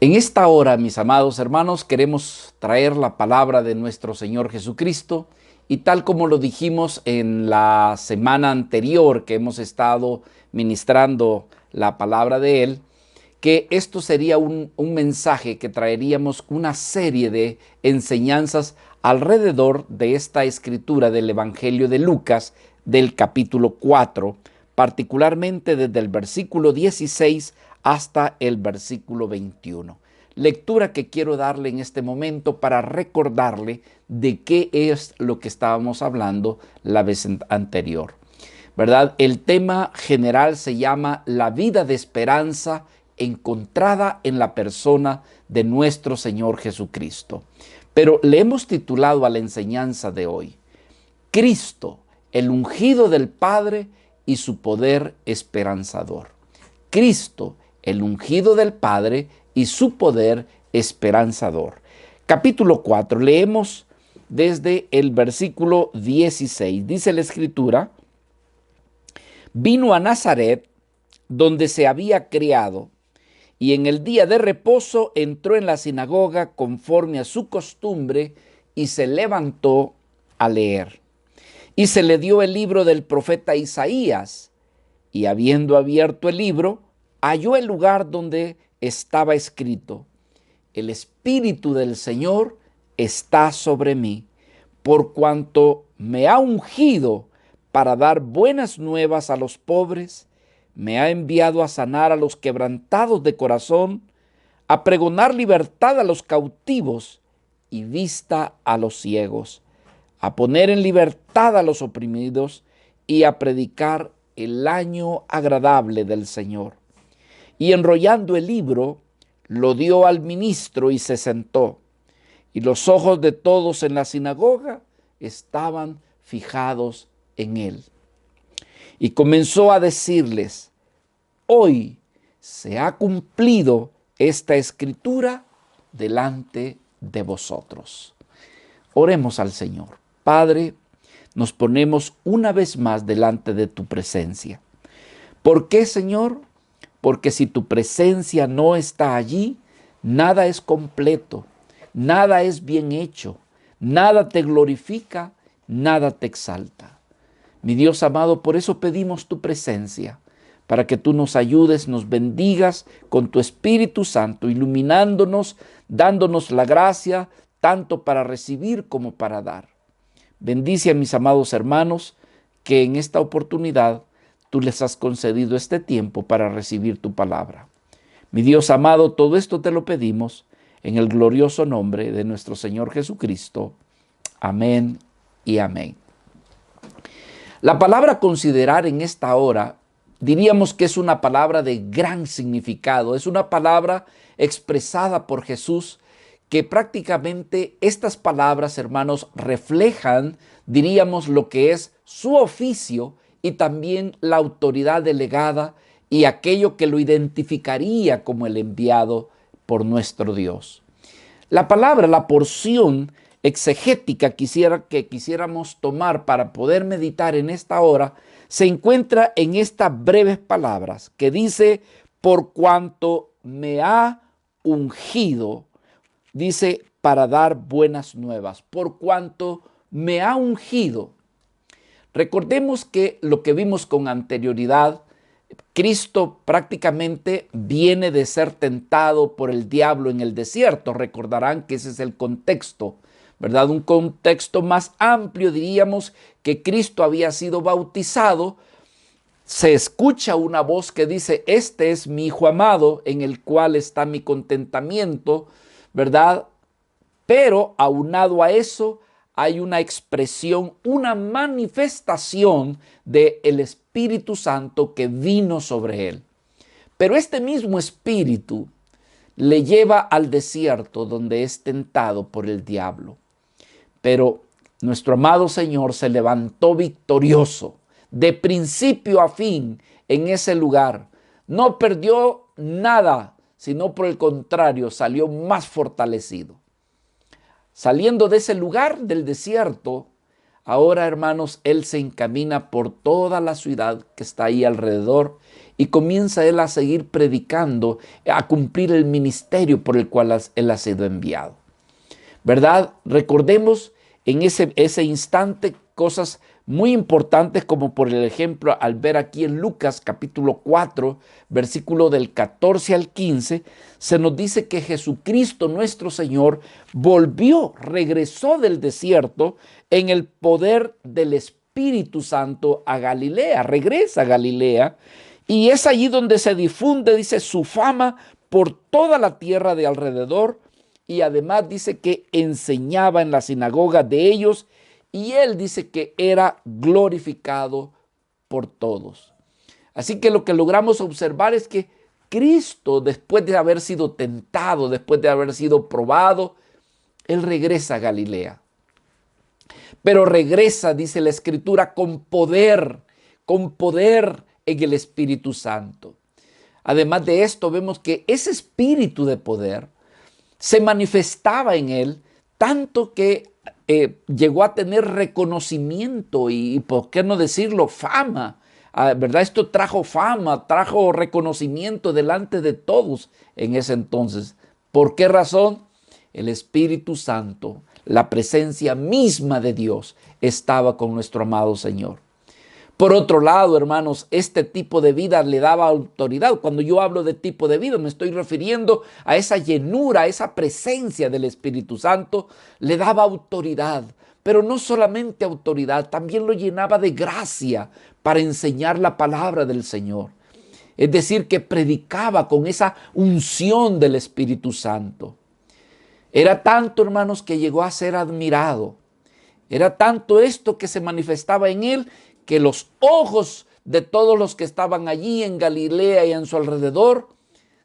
En esta hora, mis amados hermanos, queremos traer la palabra de nuestro Señor Jesucristo y tal como lo dijimos en la semana anterior que hemos estado ministrando la palabra de Él, que esto sería un mensaje que traeríamos una serie de enseñanzas alrededor de esta escritura del Evangelio de Lucas del capítulo 4, particularmente desde el versículo 16 hasta el versículo 21. Lectura que quiero darle en este momento para recordarle de qué es lo que estábamos hablando la vez anterior, ¿verdad? El tema general se llama la vida de esperanza encontrada en la persona de nuestro Señor Jesucristo. Pero le hemos titulado a la enseñanza de hoy, Cristo, el ungido del Padre y su poder esperanzador. Cristo, el ungido del Padre y su poder esperanzador. Capítulo 4, leemos desde el versículo 16. Dice la Escritura: vino a Nazaret, donde se había criado, y en el día de reposo entró en la sinagoga conforme a su costumbre y se levantó a leer. Y se le dio el libro del profeta Isaías, y habiendo abierto el libro, halló el lugar donde estaba escrito: el Espíritu del Señor está sobre mí, por cuanto me ha ungido para dar buenas nuevas a los pobres, me ha enviado a sanar a los quebrantados de corazón, a pregonar libertad a los cautivos y vista a los ciegos, a poner en libertad a los oprimidos y a predicar el año agradable del Señor. Y enrollando el libro, lo dio al ministro y se sentó. Y los ojos de todos en la sinagoga estaban fijados en él. Y comenzó a decirles: hoy se ha cumplido esta escritura delante de vosotros. Oremos al Señor. Padre, nos ponemos una vez más delante de tu presencia. ¿Por qué, Señor? Porque si tu presencia no está allí, nada es completo, nada es bien hecho, nada te glorifica, nada te exalta. Mi Dios amado, por eso pedimos tu presencia, para que tú nos ayudes, nos bendigas con tu Espíritu Santo, iluminándonos, dándonos la gracia, tanto para recibir como para dar. Bendice a mis amados hermanos, que en esta oportunidad tú les has concedido este tiempo para recibir tu palabra. Mi Dios amado, todo esto te lo pedimos en el glorioso nombre de nuestro Señor Jesucristo. Amén y amén. La palabra considerar en esta hora, diríamos que es una palabra de gran significado, es una palabra expresada por Jesús, que prácticamente estas palabras, hermanos, reflejan, diríamos, lo que es su oficio y también la autoridad delegada y aquello que lo identificaría como el enviado por nuestro Dios. La palabra, la porción exegética que quisiéramos tomar para poder meditar en esta hora, se encuentra en estas breves palabras que dice: por cuanto me ha ungido, dice, para dar buenas nuevas, por cuanto me ha ungido. Recordemos que lo que vimos con anterioridad, Cristo prácticamente viene de ser tentado por el diablo en el desierto. Recordarán que ese es el contexto, ¿verdad? Un contexto más amplio, diríamos, que Cristo había sido bautizado. Se escucha una voz que dice: este es mi Hijo amado, en el cual está mi contentamiento, ¿verdad? Pero aunado a eso, hay una expresión, una manifestación del Espíritu Santo que vino sobre él. Pero este mismo Espíritu le lleva al desierto, donde es tentado por el diablo. Pero nuestro amado Señor se levantó victorioso, de principio a fin, en ese lugar. No perdió nada, sino por el contrario, salió más fortalecido. Saliendo de ese lugar del desierto, Ahora, hermanos, él se encamina por toda la ciudad que está ahí alrededor y comienza él a seguir predicando, a cumplir el ministerio por el cual él ha sido enviado. ¿Verdad? Recordemos en ese instante cosas muy importantes, como por el ejemplo al ver aquí en Lucas capítulo 4, versículo del 14 al 15, se nos dice que Jesucristo nuestro Señor regresó del desierto en el poder del Espíritu Santo a Galilea, regresa a Galilea, y es allí donde se difunde, dice, su fama por toda la tierra de alrededor, y además dice que enseñaba en la sinagoga de ellos, y él dice que era glorificado por todos. Así que lo que logramos observar es que Cristo, después de haber sido tentado, después de haber sido probado, él regresa a Galilea. Pero regresa, dice la Escritura, con poder en el Espíritu Santo. Además de esto, vemos que ese espíritu de poder se manifestaba en él, tanto que llegó a tener reconocimiento y, por qué no decirlo, fama. ¿Verdad? Esto trajo fama, trajo reconocimiento delante de todos en ese entonces. ¿Por qué razón? El Espíritu Santo, la presencia misma de Dios, estaba con nuestro amado Señor. Por otro lado, hermanos, este tipo de vida le daba autoridad. Cuando yo hablo de tipo de vida, me estoy refiriendo a esa llenura, a esa presencia del Espíritu Santo. Le daba autoridad, pero no solamente autoridad, también lo llenaba de gracia para enseñar la palabra del Señor. Es decir, que predicaba con esa unción del Espíritu Santo. Era tanto, hermanos, que llegó a ser admirado. Era tanto esto que se manifestaba en él, que los ojos de todos los que estaban allí en Galilea y en su alrededor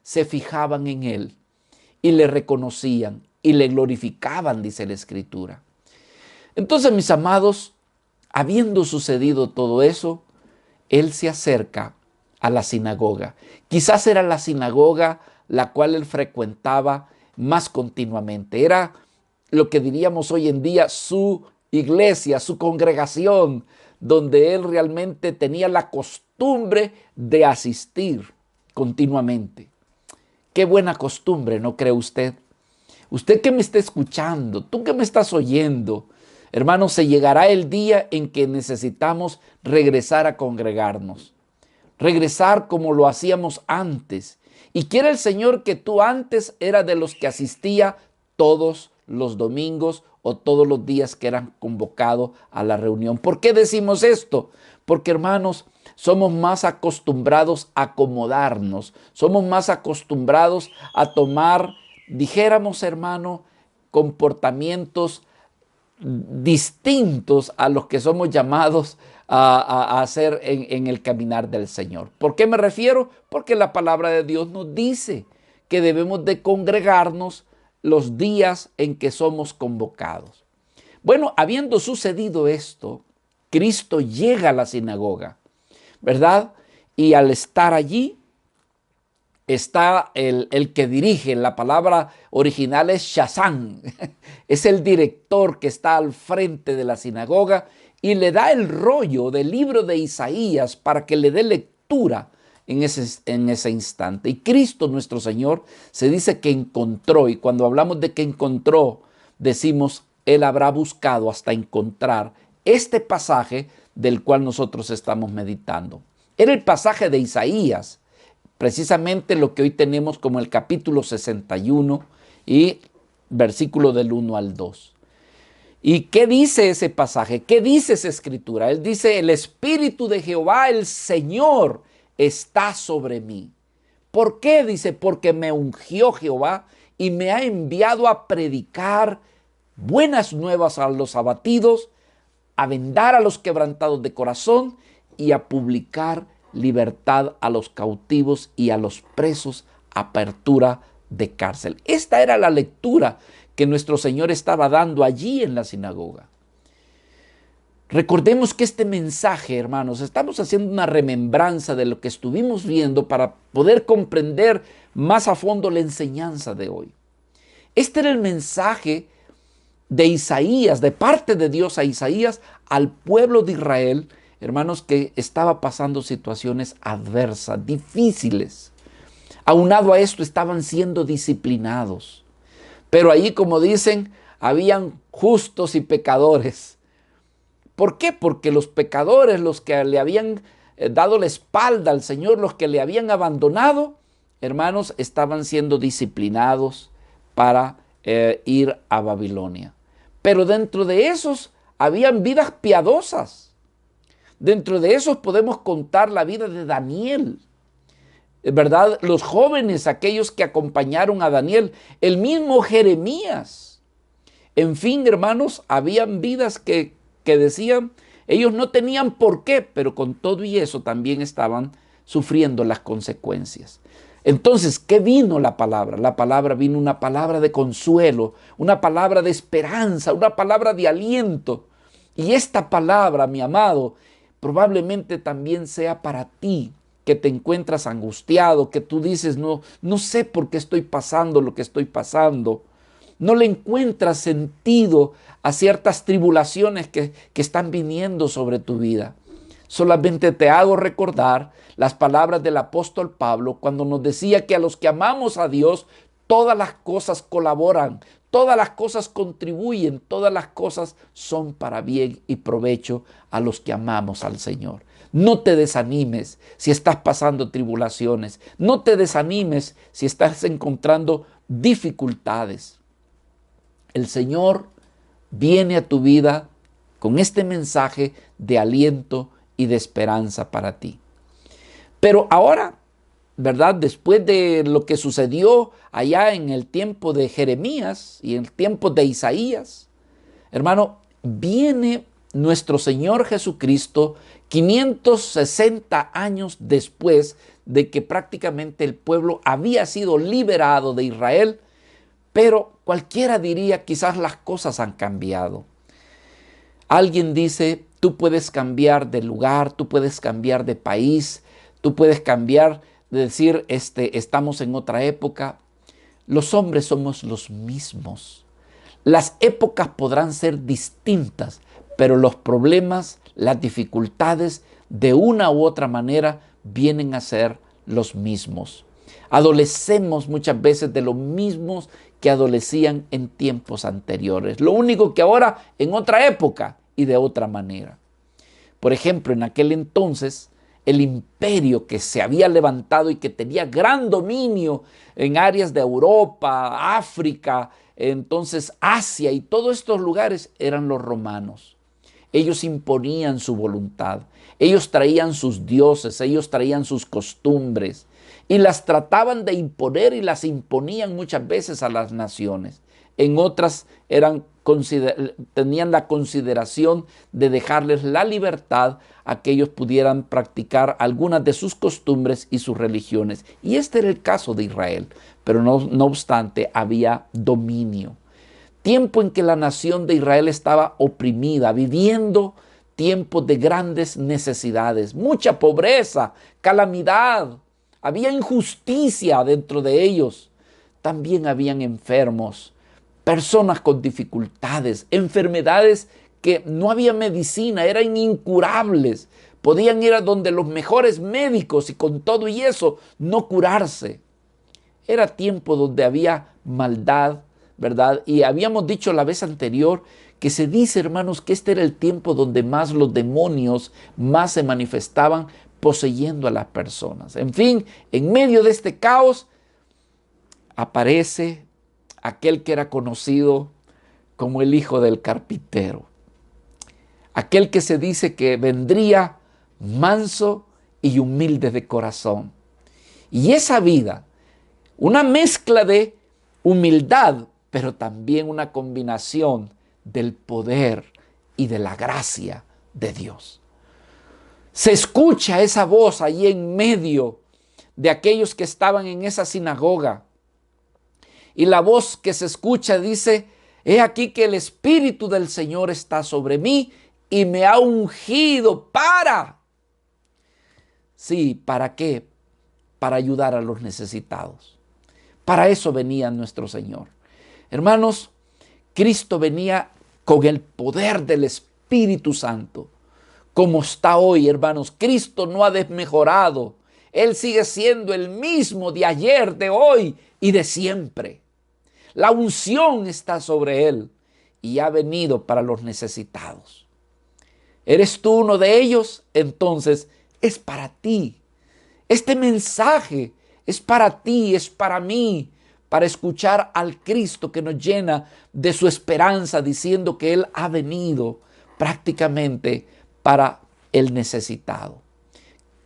se fijaban en él y le reconocían y le glorificaban, dice la Escritura. Entonces, mis amados, habiendo sucedido todo eso, él se acerca a la sinagoga. Quizás era la sinagoga la cual él frecuentaba más continuamente. Era lo que diríamos hoy en día su iglesia, su congregación, donde él realmente tenía la costumbre de asistir continuamente. Qué buena costumbre, ¿no cree usted? Usted que me está escuchando, tú que me estás oyendo, hermano, se llegará el día en que necesitamos regresar a congregarnos. Regresar como lo hacíamos antes. Y quiere el Señor que tú antes eras de los que asistía todos los domingos o todos los días que eran convocados a la reunión. ¿Por qué decimos esto? Porque, hermanos, somos más acostumbrados a acomodarnos, somos más acostumbrados a tomar, dijéramos, hermano, comportamientos distintos a los que somos llamados a hacer en el caminar del Señor. ¿Por qué me refiero? Porque la palabra de Dios nos dice que debemos de congregarnos los días en que somos convocados. Bueno, habiendo sucedido esto, Cristo llega a la sinagoga, ¿verdad? Y al estar allí, está el que dirige. La palabra original es Shazán. Es el director que está al frente de la sinagoga y le da el rollo del libro de Isaías para que le dé lectura en ese instante. Y Cristo nuestro Señor se dice que encontró, y cuando hablamos de que encontró, decimos, Él habrá buscado hasta encontrar este pasaje del cual nosotros estamos meditando. Era el pasaje de Isaías, precisamente lo que hoy tenemos como el capítulo 61 y versículo del 1 al 2. ¿Y qué dice ese pasaje? ¿Qué dice esa escritura? Él dice, el Espíritu de Jehová, el Señor, está sobre mí. ¿Por qué? Dice, porque me ungió Jehová y me ha enviado a predicar buenas nuevas a los abatidos, a vendar a los quebrantados de corazón y a publicar libertad a los cautivos y a los presos, apertura de cárcel. Esta era la lectura que nuestro Señor estaba dando allí en la sinagoga. Recordemos que este mensaje, hermanos, estamos haciendo una remembranza de lo que estuvimos viendo para poder comprender más a fondo la enseñanza de hoy. Este era el mensaje de Isaías, de parte de Dios a Isaías, al pueblo de Israel, hermanos, que estaba pasando situaciones adversas, difíciles. Aunado a esto, estaban siendo disciplinados. Pero ahí, como dicen, habían justos y pecadores. ¿Por qué? Porque los pecadores, los que le habían dado la espalda al Señor, los que le habían abandonado, hermanos, estaban siendo disciplinados para ir a Babilonia. Pero dentro de esos habían vidas piadosas. Dentro de esos podemos contar la vida de Daniel, ¿verdad? Los jóvenes, aquellos que acompañaron a Daniel, el mismo Jeremías. En fin, hermanos, habían vidas que decían, ellos no tenían por qué, pero con todo y eso también estaban sufriendo las consecuencias. Entonces, ¿qué vino la palabra? La palabra vino una palabra de consuelo, una palabra de esperanza, una palabra de aliento. Y esta palabra, mi amado, probablemente también sea para ti, que te encuentras angustiado, que tú dices, no sé por qué estoy pasando lo que estoy pasando. No le encuentras sentido a ciertas tribulaciones que están viniendo sobre tu vida. Solamente te hago recordar las palabras del apóstol Pablo cuando nos decía que a los que amamos a Dios, todas las cosas colaboran, todas las cosas contribuyen, todas las cosas son para bien y provecho a los que amamos al Señor. No te desanimes si estás pasando tribulaciones. No te desanimes si estás encontrando dificultades. El Señor viene a tu vida con este mensaje de aliento y de esperanza para ti. Pero ahora, ¿verdad? Después de lo que sucedió allá en el tiempo de Jeremías y en el tiempo de Isaías, hermano, viene nuestro Señor Jesucristo 560 años después de que prácticamente el pueblo había sido liberado de Israel, pero cualquiera diría, quizás las cosas han cambiado. Alguien dice, tú puedes cambiar de lugar, tú puedes cambiar de país, tú puedes cambiar de decir, estamos en otra época. Los hombres somos los mismos. Las épocas podrán ser distintas, pero los problemas, las dificultades, de una u otra manera, vienen a ser los mismos. Adolecemos muchas veces de los mismos que adolecían en tiempos anteriores. Lo único que ahora en otra época y de otra manera. Por ejemplo, en aquel entonces, el imperio que se había levantado y que tenía gran dominio en áreas de Europa, África, entonces Asia y todos estos lugares eran los romanos. Ellos imponían su voluntad, ellos traían sus dioses, ellos traían sus costumbres y las trataban de imponer y las imponían muchas veces a las naciones. En otras tenían la consideración de dejarles la libertad a que ellos pudieran practicar algunas de sus costumbres y sus religiones. Y este era el caso de Israel, pero no obstante había dominio. Tiempo en que la nación de Israel estaba oprimida, viviendo tiempos de grandes necesidades, mucha pobreza, calamidad, había injusticia dentro de ellos. También habían enfermos, personas con dificultades, enfermedades que no había medicina, eran incurables. Podían ir a donde los mejores médicos y con todo y eso no curarse. Era tiempo donde había maldad, ¿verdad? Y habíamos dicho la vez anterior que se dice, hermanos, que este era el tiempo donde más los demonios más se manifestaban poseyendo a las personas. En fin, en medio de este caos aparece aquel que era conocido como el hijo del carpintero. Aquel que se dice que vendría manso y humilde de corazón. Y esa vida, una mezcla de humildad, pero también una combinación del poder y de la gracia de Dios. Se escucha esa voz allí en medio de aquellos que estaban en esa sinagoga. Y la voz que se escucha dice, he aquí que el Espíritu del Señor está sobre mí y me ha ungido para... Sí, ¿para qué? Para ayudar a los necesitados. Para eso venía nuestro Señor. Hermanos, Cristo venía con el poder del Espíritu Santo. Como está hoy, hermanos, Cristo no ha desmejorado. Él sigue siendo el mismo de ayer, de hoy y de siempre. La unción está sobre Él y ha venido para los necesitados. ¿Eres tú uno de ellos? Entonces es para ti. Este mensaje es para ti, es para mí, para escuchar al Cristo que nos llena de su esperanza, diciendo que Él ha venido prácticamente para el necesitado.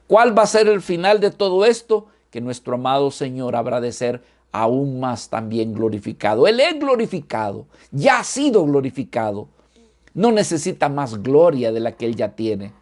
¿Cuál va a ser el final de todo esto? Que nuestro amado Señor habrá de ser aún más también glorificado. Él es glorificado, ya ha sido glorificado. No necesita más gloria de la que Él ya tiene.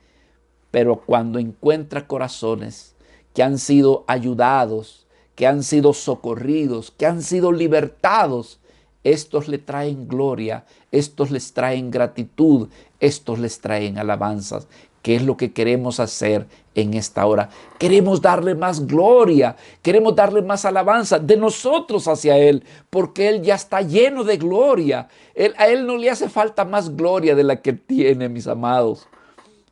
Pero cuando encuentra corazones que han sido ayudados, que han sido socorridos, que han sido libertados, estos le traen gloria, estos les traen gratitud, estos les traen alabanzas. ¿Qué es lo que queremos hacer en esta hora? Queremos darle más gloria, queremos darle más alabanza de nosotros hacia Él, porque Él ya está lleno de gloria. A Él no le hace falta más gloria de la que tiene, mis amados.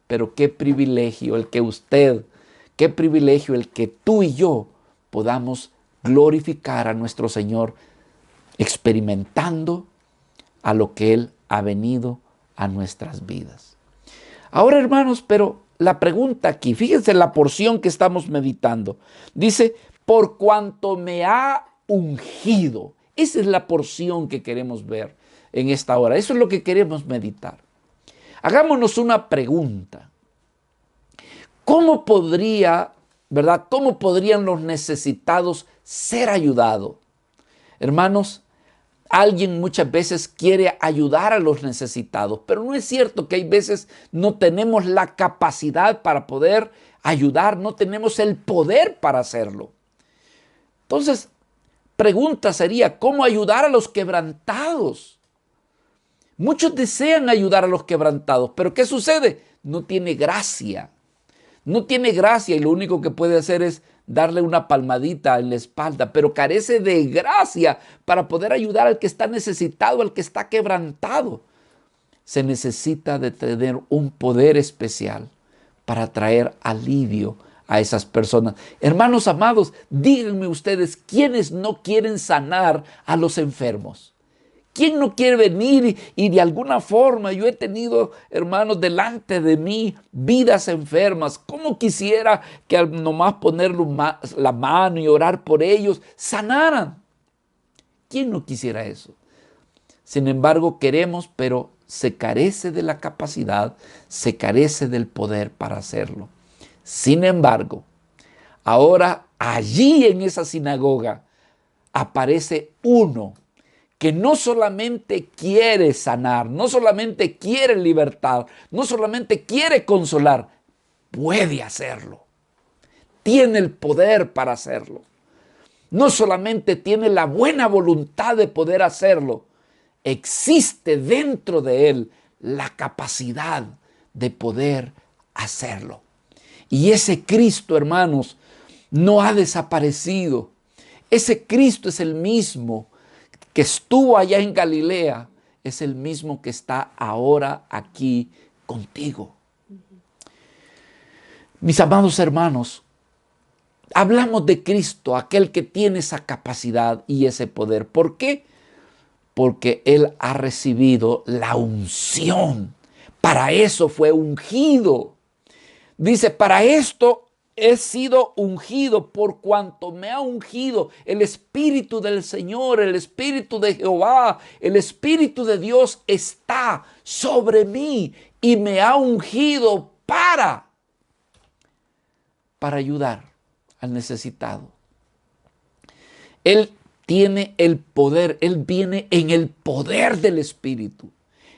Pero qué privilegio el que usted, qué privilegio el que tú y yo podamos glorificar a nuestro Señor experimentando a lo que Él ha venido a nuestras vidas. Ahora, hermanos, pero la pregunta aquí, fíjense la porción que estamos meditando. Dice, por cuanto me ha ungido. Esa es la porción que queremos ver en esta hora. Eso es lo que queremos meditar. Hagámonos una pregunta. ¿Cómo podrían los necesitados ser ayudados? Hermanos, alguien muchas veces quiere ayudar a los necesitados, pero no es cierto que hay veces no tenemos la capacidad para poder ayudar, no tenemos el poder para hacerlo. Entonces, pregunta sería, ¿cómo ayudar a los quebrantados? Muchos desean ayudar a los quebrantados, pero ¿qué sucede? No tiene gracia. No tiene gracia y lo único que puede hacer es darle una palmadita en la espalda, pero carece de gracia para poder ayudar al que está necesitado, al que está quebrantado. Se necesita de tener un poder especial para traer alivio a esas personas. Hermanos amados, díganme ustedes, ¿quiénes no quieren sanar a los enfermos? ¿Quién no quiere venir y de alguna forma? Yo he tenido, hermanos, delante de mí vidas enfermas. ¿Cómo quisiera que al nomás ponerle la mano y orar por ellos sanaran? ¿Quién no quisiera eso? Sin embargo, queremos, pero se carece de la capacidad, se carece del poder para hacerlo. Sin embargo, ahora allí en esa sinagoga aparece uno que no solamente quiere sanar, no solamente quiere libertar, no solamente quiere consolar, puede hacerlo. Tiene el poder para hacerlo. No solamente tiene la buena voluntad de poder hacerlo, existe dentro de él la capacidad de poder hacerlo. Y ese Cristo, hermanos, no ha desaparecido. Ese Cristo es el mismo que estuvo allá en Galilea, es el mismo que está ahora aquí contigo. Mis amados hermanos, hablamos de Cristo, aquel que tiene esa capacidad y ese poder. ¿Por qué? Porque Él ha recibido la unción. Para eso fue ungido. Dice, para esto he sido ungido, por cuanto me ha ungido el Espíritu del Señor, el Espíritu de Jehová, el Espíritu de Dios está sobre mí y me ha ungido para ayudar al necesitado. Él tiene el poder, Él viene en el poder del Espíritu.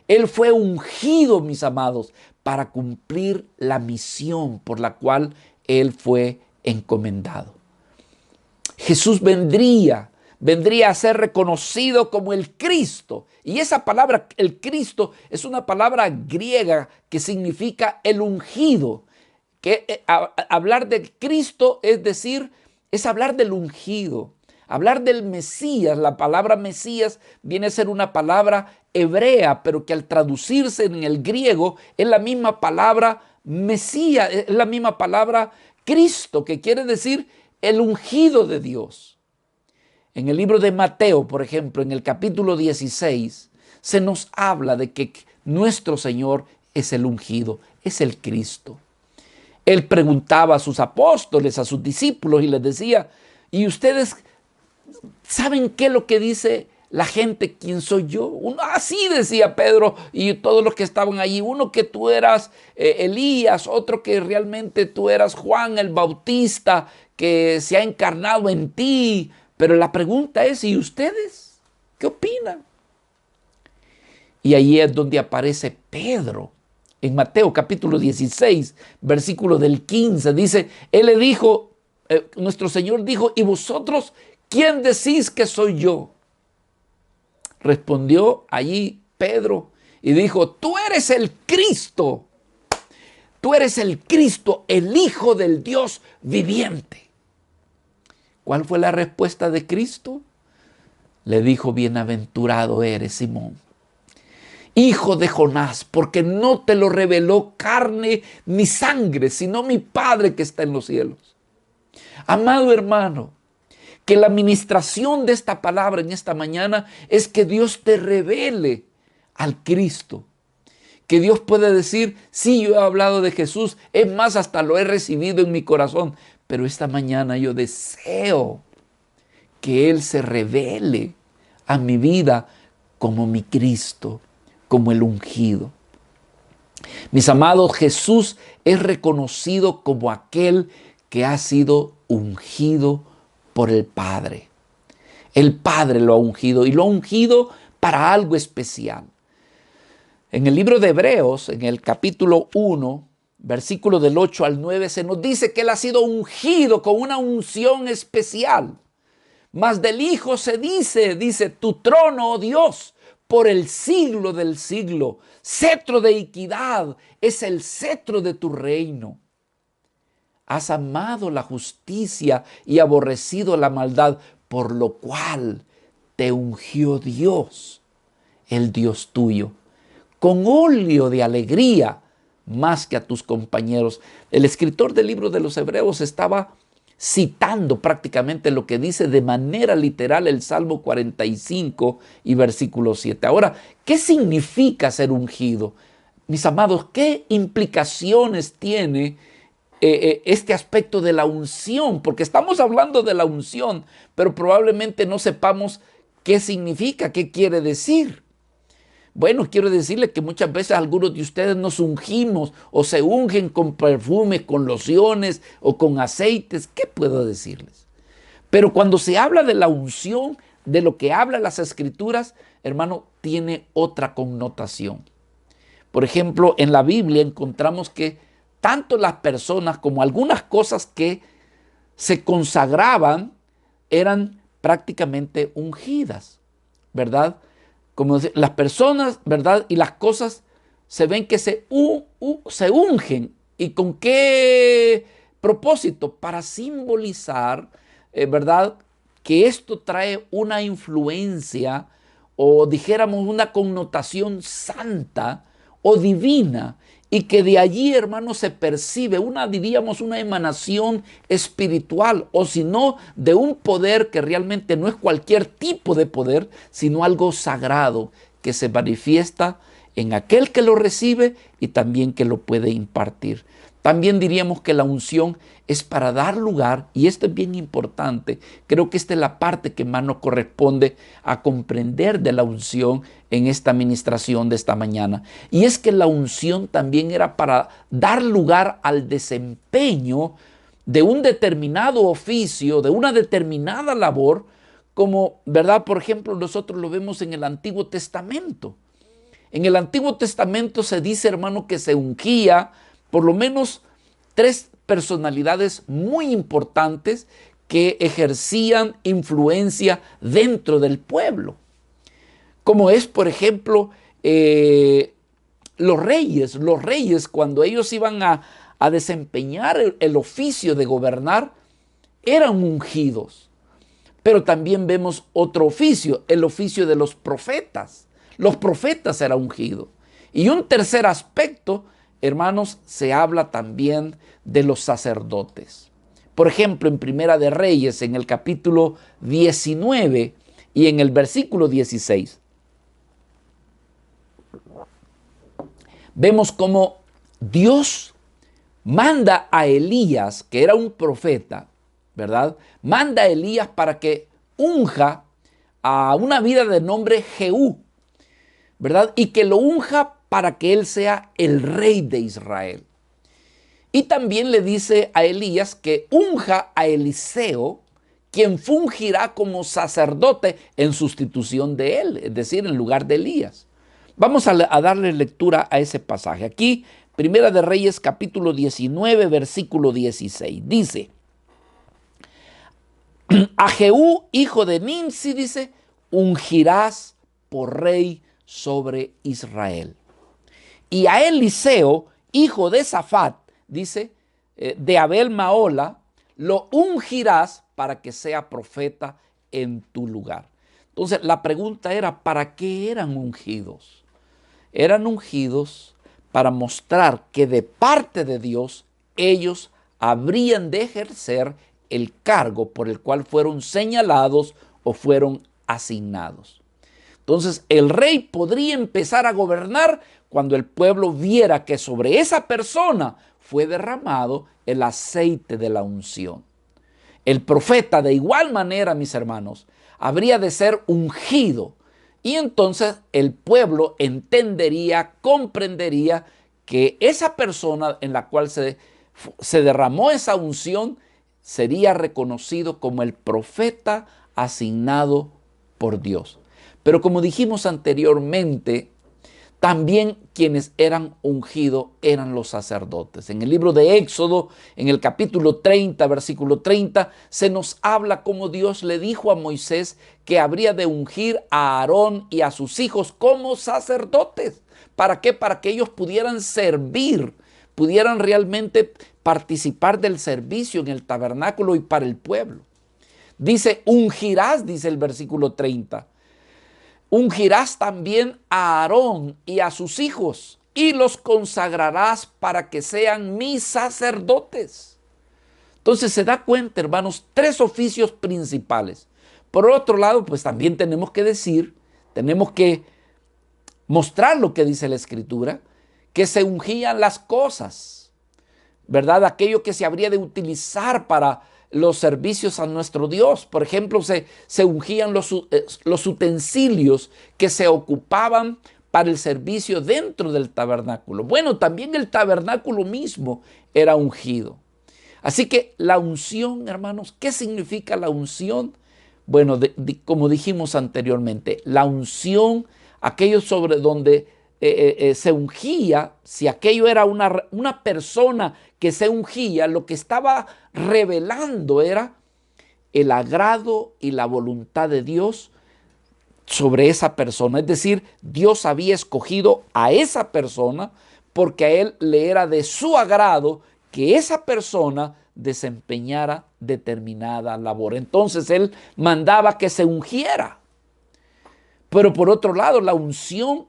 Él fue ungido, mis amados, para cumplir la misión por la cual Él fue encomendado. Jesús vendría a ser reconocido como el Cristo. Y esa palabra, el Cristo, es una palabra griega que significa el ungido. Que hablar de Cristo es hablar del ungido. Hablar del Mesías, la palabra Mesías viene a ser una palabra hebrea, pero que al traducirse en el griego es la misma palabra Mesías, es la misma palabra Cristo, que quiere decir el ungido de Dios. En el libro de Mateo, por ejemplo, en el capítulo 16, se nos habla de que nuestro Señor es el ungido, es el Cristo. Él preguntaba a sus apóstoles, a sus discípulos, y les decía, ¿y ustedes saben qué es lo que dice la gente? ¿Quién soy yo? Así decía Pedro y todos los que estaban allí. Uno que tú eras Elías, otro que realmente tú eras Juan el Bautista, que se ha encarnado en ti. Pero la pregunta es, ¿y ustedes qué opinan? Y ahí es donde aparece Pedro. En Mateo capítulo 16, versículo del 15, dice, él le dijo, nuestro Señor dijo, ¿y vosotros quién decís que soy yo? Respondió allí Pedro y dijo, tú eres el Cristo, el Hijo del Dios viviente. ¿Cuál fue la respuesta de Cristo? Le dijo, bienaventurado eres, Simón, hijo de Jonás, porque no te lo reveló carne ni sangre, sino mi Padre que está en los cielos. Amado hermano, que la administración de esta palabra en esta mañana es que Dios te revele al Cristo. Que Dios puede decir, sí, yo he hablado de Jesús, es más, hasta lo he recibido en mi corazón, pero esta mañana yo deseo que Él se revele a mi vida como mi Cristo, como el ungido. Mis amados, Jesús es reconocido como aquel que ha sido ungido por el Padre. El Padre lo ha ungido y lo ha ungido para algo especial. En el libro de Hebreos, en el capítulo 1, versículo del 8 al 9, se nos dice que Él ha sido ungido con una unción especial. Mas del Hijo se dice, tu trono, oh Dios, por el siglo del siglo. Cetro de equidad es el cetro de tu reino. Has amado la justicia y aborrecido la maldad, por lo cual te ungió Dios, el Dios tuyo, con óleo de alegría más que a tus compañeros. El escritor del libro de los Hebreos estaba citando prácticamente lo que dice de manera literal el Salmo 45 y versículo 7. Ahora, ¿qué significa ser ungido? Mis amados, ¿qué implicaciones tiene este aspecto de la unción? Porque estamos hablando de la unción, pero probablemente no sepamos qué significa, qué quiere decir. Bueno, quiero decirle que muchas veces algunos de ustedes nos ungimos o se ungen con perfumes, con lociones o con aceites. ¿Qué puedo decirles? Pero cuando se habla de la unción, de lo que hablan las Escrituras, hermano, tiene otra connotación. Por ejemplo, en la Biblia encontramos que tanto las personas como algunas cosas que se consagraban eran prácticamente ungidas, ¿verdad? Como las personas, ¿verdad? Y las cosas se ven que se ungen. ¿Y con qué propósito? Para simbolizar, ¿verdad? Que esto trae una influencia o dijéramos una connotación santa o divina. Y que de allí, hermano, se percibe diríamos, una emanación espiritual, o si no, de un poder que realmente no es cualquier tipo de poder, sino algo sagrado que se manifiesta en aquel que lo recibe y también que lo puede impartir. También diríamos que la unción es para dar lugar, y esto es bien importante, creo que esta es la parte que más nos corresponde a comprender de la unción en esta administración de esta mañana. Y es que la unción también era para dar lugar al desempeño de un determinado oficio, de una determinada labor, como, ¿verdad? Por ejemplo, nosotros lo vemos en el Antiguo Testamento. En el Antiguo Testamento se dice, hermano, que se ungía por lo menos 3 personalidades muy importantes que ejercían influencia dentro del pueblo. Como es, por ejemplo, los reyes. Los reyes, cuando ellos iban a desempeñar el oficio de gobernar, eran ungidos. Pero también vemos otro oficio, el oficio de los profetas. Los profetas eran ungidos. Y un tercer aspecto, hermanos, se habla también de los sacerdotes. Por ejemplo, en Primera de Reyes, en el capítulo 19 y en el versículo 16, vemos cómo Dios manda a Elías, que era un profeta, ¿verdad? Manda a Elías para que unja a una vida de nombre Jehú, ¿verdad? Y que lo unja para que él sea el rey de Israel. Y también le dice a Elías que unja a Eliseo, quien fungirá como sacerdote en sustitución de él, es decir, en lugar de Elías. Vamos a darle lectura a ese pasaje. Aquí, Primera de Reyes, capítulo 19, versículo 16. Dice, a Jehú, hijo de Nimsi, dice, ungirás por rey sobre Israel. Y a Eliseo, hijo de Safat, dice, de Abel Maola, lo ungirás para que sea profeta en tu lugar. Entonces, la pregunta era, ¿para qué eran ungidos? Eran ungidos para mostrar que de parte de Dios ellos habrían de ejercer el cargo por el cual fueron señalados o fueron asignados. Entonces, el rey podría empezar a gobernar cuando el pueblo viera que sobre esa persona fue derramado el aceite de la unción. El profeta, de igual manera, mis hermanos, habría de ser ungido. Y entonces el pueblo entendería, comprendería que esa persona en la cual se derramó esa unción sería reconocido como el profeta asignado por Dios. Pero como dijimos anteriormente, también quienes eran ungidos eran los sacerdotes. En el libro de Éxodo, en el capítulo 30, versículo 30, se nos habla cómo Dios le dijo a Moisés que habría de ungir a Aarón y a sus hijos como sacerdotes. ¿Para qué? Para que ellos pudieran servir, pudieran realmente participar del servicio en el tabernáculo y para el pueblo. Dice, ungirás, dice el versículo 30. Ungirás también a Aarón y a sus hijos y los consagrarás para que sean mis sacerdotes. Entonces se da cuenta, hermanos, tres oficios principales. Por otro lado, pues también tenemos que decir, tenemos que mostrar lo que dice la Escritura, que se ungían las cosas, ¿verdad? Aquello que se habría de utilizar para los servicios a nuestro Dios. Por ejemplo, se ungían los utensilios que se ocupaban para el servicio dentro del tabernáculo. Bueno, también el tabernáculo mismo era ungido. Así que la unción, hermanos, ¿qué significa la unción? Bueno, como dijimos anteriormente, la unción, aquello sobre donde se ungía, si aquello era una persona que se ungía, lo que estaba revelando era el agrado y la voluntad de Dios sobre esa persona. Es decir, Dios había escogido a esa persona porque a él le era de su agrado que esa persona desempeñara determinada labor. Entonces él mandaba que se ungiera. Pero por otro lado, la unción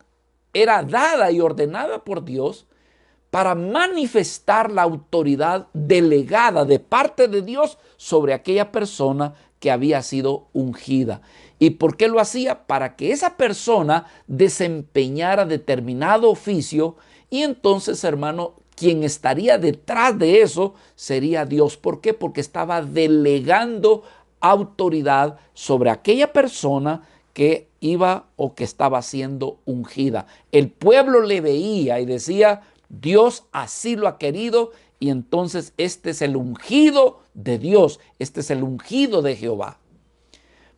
era dada y ordenada por Dios para manifestar la autoridad delegada de parte de Dios sobre aquella persona que había sido ungida. ¿Y por qué lo hacía? Para que esa persona desempeñara determinado oficio y entonces, hermano, quien estaría detrás de eso sería Dios. ¿Por qué? Porque estaba delegando autoridad sobre aquella persona que iba o que estaba siendo ungida. El pueblo le veía y decía, Dios así lo ha querido y entonces este es el ungido de Dios, este es el ungido de Jehová.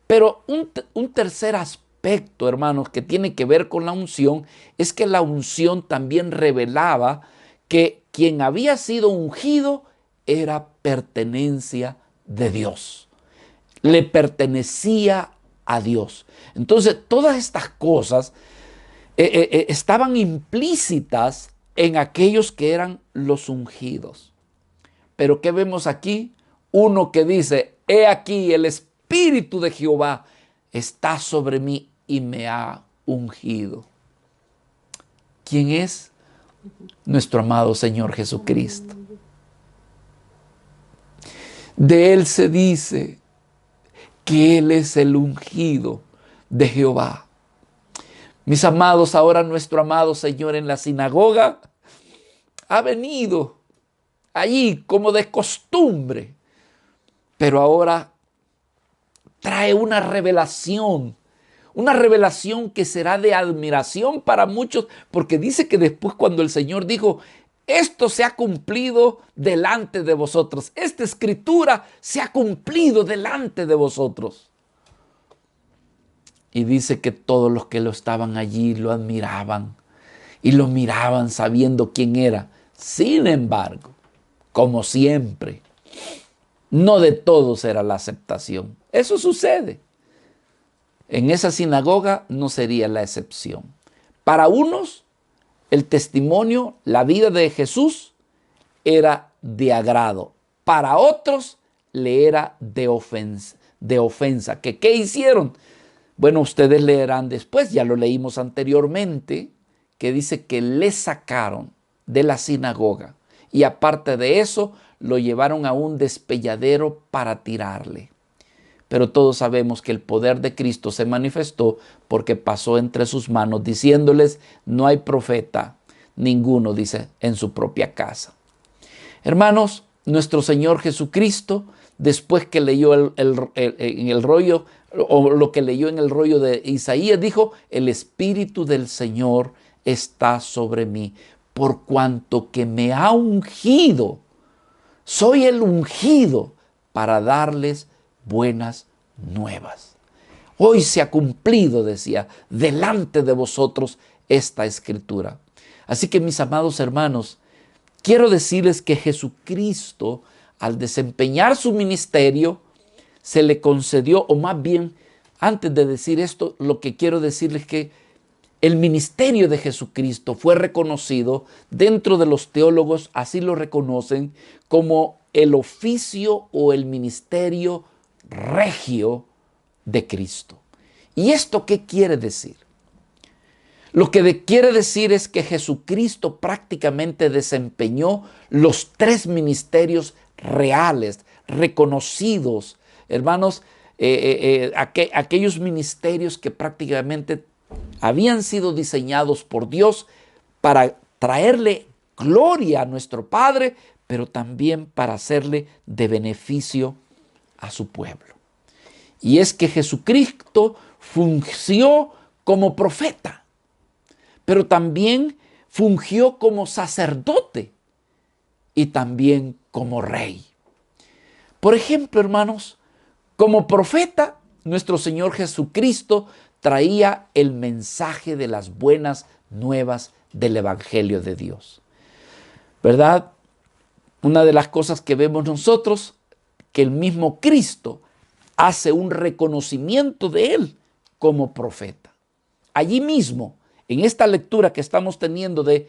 Pero un tercer aspecto, hermanos, que tiene que ver con la unción, es que la unción también revelaba que quien había sido ungido era pertenencia de Dios. Le pertenecía a Dios. Entonces, todas estas cosas estaban implícitas en aquellos que eran los ungidos. Pero ¿qué vemos aquí? Uno que dice, he aquí Espíritu de Jehová está sobre mí y me ha ungido. ¿Quién es? Nuestro amado Señor Jesucristo. De Él se dice que Él es el ungido de Jehová. Mis amados, ahora nuestro amado Señor en la sinagoga ha venido allí como de costumbre, pero ahora trae una revelación que será de admiración para muchos, porque dice que después cuando el Señor dijo, esto se ha cumplido delante de vosotros, esta escritura se ha cumplido delante de vosotros. Y dice que todos los que lo estaban allí lo admiraban y lo miraban sabiendo quién era. Sin embargo, como siempre, no de todos era la aceptación. Eso sucede. En esa sinagoga no sería la excepción. Para unos, el testimonio, la vida de Jesús era de agrado. Para otros, le era de ofensa. ¿Qué hicieron? Bueno, ustedes leerán después, ya lo leímos anteriormente, que dice que le sacaron de la sinagoga y aparte de eso, lo llevaron a un despelladero para tirarle. Pero todos sabemos que el poder de Cristo se manifestó porque pasó entre sus manos diciéndoles, no hay profeta, ninguno, dice, en su propia casa. Hermanos, nuestro Señor Jesucristo, después que leyó en el rollo, o lo que leyó en el rollo de Isaías, dijo, el Espíritu del Señor está sobre mí, por cuanto que me ha ungido. Soy el ungido para darles buenas nuevas. Hoy se ha cumplido, decía, delante de vosotros esta escritura. Así que mis amados hermanos, quiero decirles que Jesucristo, al desempeñar su ministerio, se le concedió, o más bien, antes de decir esto, lo que quiero decirles es que el ministerio de Jesucristo fue reconocido dentro de los teólogos, así lo reconocen, como el oficio o el ministerio regio de Cristo. ¿Y esto qué quiere decir? Lo que quiere decir es que Jesucristo prácticamente desempeñó los tres ministerios reales, reconocidos, hermanos, aquellos ministerios que prácticamente habían sido diseñados por Dios para traerle gloria a nuestro Padre, pero también para hacerle de beneficio a su pueblo. Y es que Jesucristo fungió como profeta, pero también fungió como sacerdote y también como rey. Por ejemplo, hermanos, como profeta, nuestro Señor Jesucristo traía el mensaje de las buenas nuevas del Evangelio de Dios. ¿Verdad? Una de las cosas que vemos nosotros, que el mismo Cristo hace un reconocimiento de Él como profeta. Allí mismo, en esta lectura que estamos teniendo de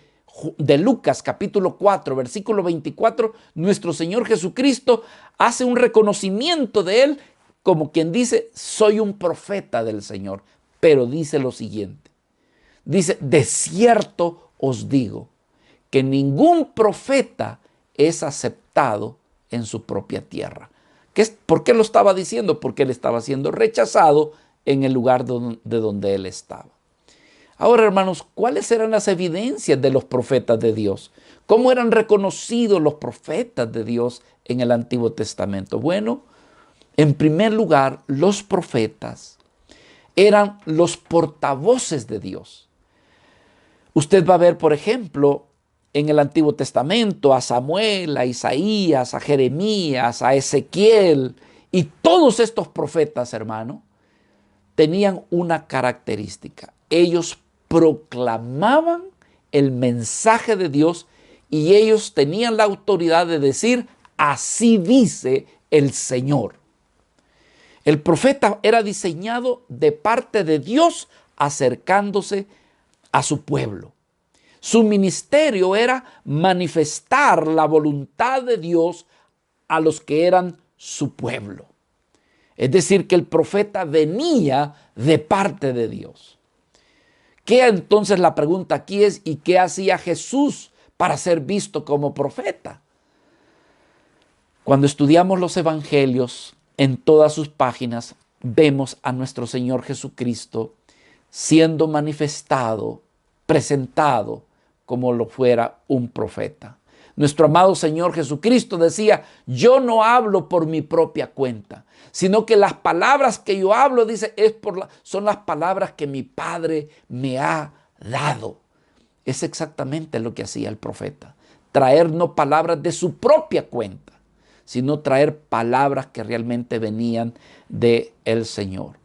Lucas capítulo 4, versículo 24, nuestro Señor Jesucristo hace un reconocimiento de Él como quien dice, soy un profeta del Señor. Pero dice lo siguiente, dice, de cierto os digo que ningún profeta es aceptado en su propia tierra. ¿Por qué lo estaba diciendo? Porque él estaba siendo rechazado en el lugar de donde él estaba. Ahora, hermanos, ¿cuáles eran las evidencias de los profetas de Dios? ¿Cómo eran reconocidos los profetas de Dios en el Antiguo Testamento? Bueno, en primer lugar, los profetas eran los portavoces de Dios. Usted va a ver, por ejemplo, en el Antiguo Testamento a Samuel, a Isaías, a Jeremías, a Ezequiel, y todos estos profetas, hermano, tenían una característica. Ellos proclamaban el mensaje de Dios y ellos tenían la autoridad de decir, así dice el Señor. El profeta era diseñado de parte de Dios acercándose a su pueblo. Su ministerio era manifestar la voluntad de Dios a los que eran su pueblo. Es decir, que el profeta venía de parte de Dios. ¿Qué entonces la pregunta aquí es, ¿y qué hacía Jesús para ser visto como profeta? Cuando estudiamos los evangelios, en todas sus páginas, vemos a nuestro Señor Jesucristo siendo manifestado, presentado como lo fuera un profeta. Nuestro amado Señor Jesucristo decía, yo no hablo por mi propia cuenta, sino que las palabras que yo hablo, dice, son las palabras que mi Padre me ha dado. Es exactamente lo que hacía el profeta, traer no palabras de su propia cuenta, sino traer palabras que realmente venían del Señor.